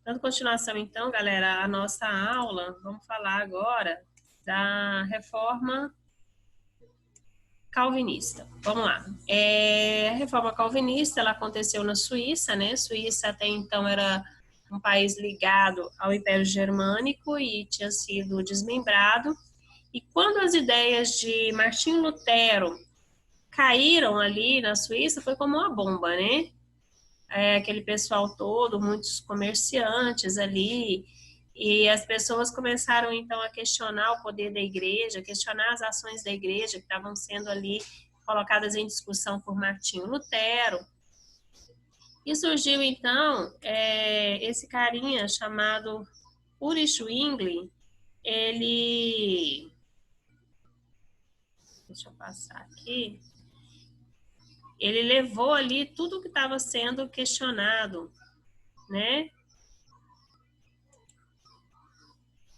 Dando continuação, então, galera, a nossa aula, vamos falar agora da reforma calvinista. Vamos lá. A reforma calvinista, ela aconteceu na Suíça, né? Suíça até então era um país ligado ao Império Germânico e tinha sido desmembrado. E quando as ideias de Martinho Lutero caíram ali na Suíça, foi como uma bomba, né? Aquele pessoal todo, muitos comerciantes ali, e as pessoas começaram então a questionar o poder da igreja, questionar as ações da igreja que estavam sendo ali colocadas em discussão por Martinho Lutero. E surgiu então esse carinha chamado Ulrich Zwingli. Ele, deixa eu passar aqui, ele levou ali tudo que estava sendo questionado, né?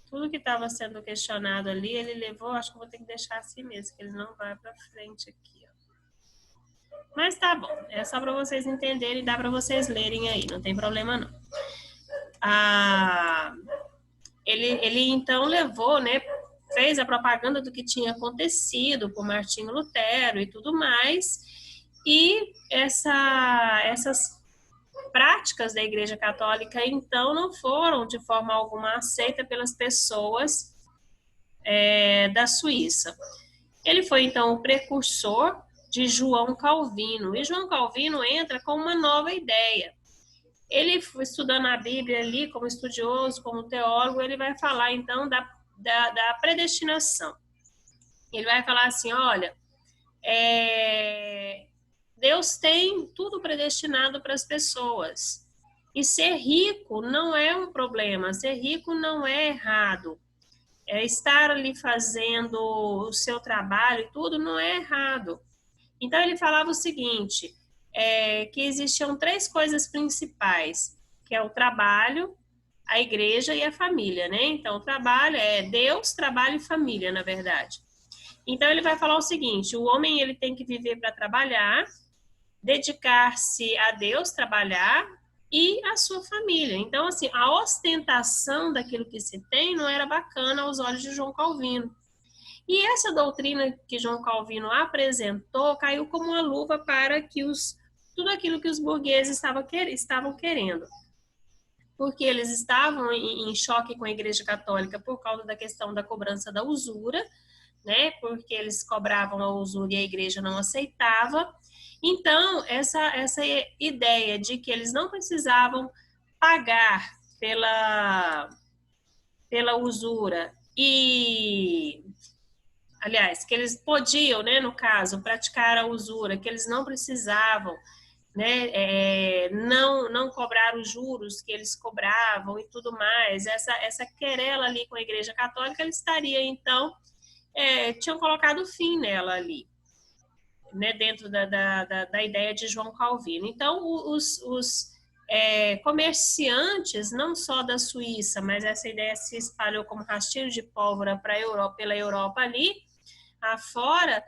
Tudo que estava sendo questionado ali, ele levou, acho que eu vou ter que deixar assim mesmo, que ele não vai para frente aqui, ó. Mas tá bom, é só para vocês entenderem, dá para vocês lerem aí, não tem problema não. Ah, ele então levou, né, fez a propaganda do que tinha acontecido por Martinho Lutero e tudo mais, e essas práticas da Igreja Católica, então, não foram de forma alguma aceita pelas pessoas da Suíça. Ele foi, então, o precursor de João Calvino, e João Calvino entra com uma nova ideia. Ele, estudando a Bíblia ali, como estudioso, como teólogo, ele vai falar, então, da predestinação. Ele vai falar assim, olha, Deus tem tudo predestinado para as pessoas. E ser rico não é um problema, ser rico não é errado. Estar ali fazendo o seu trabalho e tudo não é errado. Então ele falava o seguinte, que existiam três coisas principais, que é o trabalho, a igreja e a família, né? Então o trabalho é Deus, trabalho e família, na verdade. Então ele vai falar o seguinte, o homem ele tem que viver para trabalhar, dedicar-se a Deus, trabalhar e a sua família. Então, assim, a ostentação daquilo que se tem não era bacana aos olhos de João Calvino. E essa doutrina que João Calvino apresentou caiu como uma luva para que tudo aquilo que os burgueses estavam querendo. Porque eles estavam em choque com a Igreja Católica por causa da questão da cobrança da usura, né? Porque eles cobravam a usura e a igreja não aceitava. Então, essa ideia de que eles não precisavam pagar pela usura aliás, que eles podiam, né, no caso, praticar a usura, que eles não precisavam, né, não cobrar os juros que eles cobravam e tudo mais, essa querela ali com a Igreja Católica, ele estaria, então, tinham colocado fim nela ali, né, dentro da ideia de João Calvino. Então, os comerciantes, não só da Suíça, mas essa ideia se espalhou como rastilho de pólvora pela Europa ali, afora,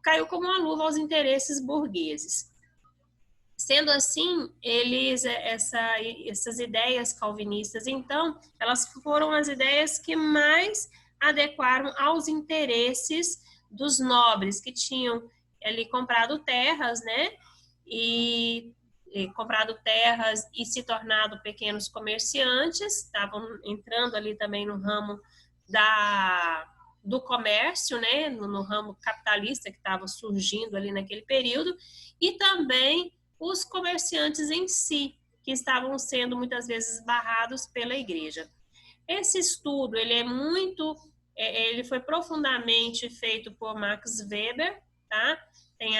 caiu como uma luva aos interesses burgueses. Sendo assim, essas ideias calvinistas, então, elas foram as ideias que mais adequaram aos interesses dos nobres que tinham ali comprado terras, né? E comprado terras e se tornado pequenos comerciantes, estavam entrando ali também no ramo do comércio, né? No ramo capitalista que estava surgindo ali naquele período, e também os comerciantes em si, que estavam sendo muitas vezes barrados pela igreja. Esse estudo, ele foi profundamente feito por Max Weber, tá? Tem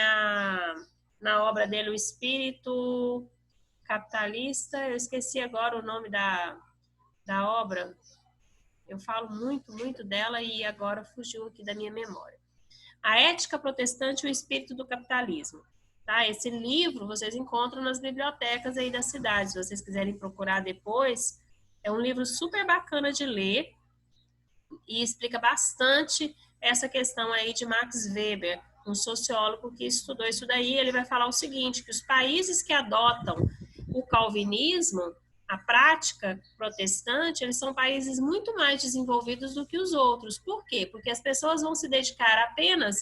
na obra dele o Espírito Capitalista, eu esqueci agora o nome da obra, eu falo muito, muito dela e agora fugiu aqui da minha memória. A Ética Protestante e o Espírito do Capitalismo. Tá? Esse livro vocês encontram nas bibliotecas aí da cidade, se vocês quiserem procurar depois. É um livro super bacana de ler e explica bastante essa questão aí de Max Weber, um sociólogo que estudou isso daí. Ele vai falar o seguinte, que os países que adotam o calvinismo, a prática protestante, eles são países muito mais desenvolvidos do que os outros. Por quê? Porque as pessoas vão se dedicar apenas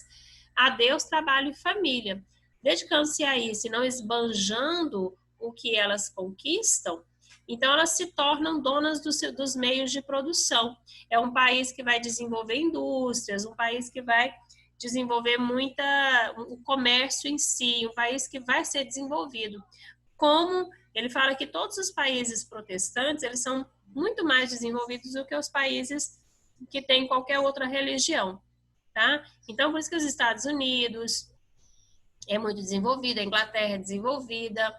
a Deus, trabalho e família. Dedicando-se a isso e não esbanjando o que elas conquistam, então elas se tornam donas dos meios de produção. É um país que vai desenvolver indústrias, um país que vai desenvolver o comércio em si, um país que vai ser desenvolvido. Como ele fala que todos os países protestantes, eles são muito mais desenvolvidos do que os países que têm qualquer outra religião, tá? Então, por isso que os Estados Unidos é muito desenvolvida, a Inglaterra é desenvolvida,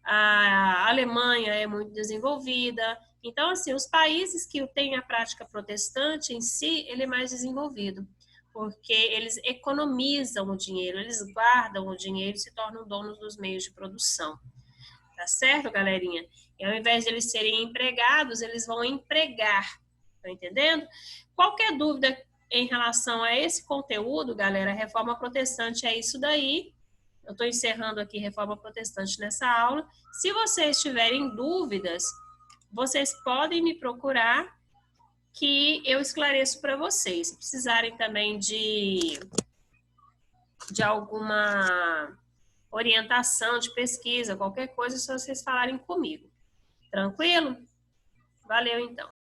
a Alemanha é muito desenvolvida. Então, assim, os países que têm a prática protestante em si, ele é mais desenvolvido, porque eles economizam o dinheiro, eles guardam o dinheiro e se tornam donos dos meios de produção. Tá certo, galerinha? E ao invés de eles serem empregados, eles vão empregar. Tá entendendo? Qualquer dúvida em relação a esse conteúdo, galera, Reforma Protestante é isso daí. Eu estou encerrando aqui Reforma Protestante nessa aula. Se vocês tiverem dúvidas, vocês podem me procurar que eu esclareço para vocês. Se precisarem também de alguma orientação de pesquisa, qualquer coisa, é só vocês falarem comigo. Tranquilo? Valeu, então.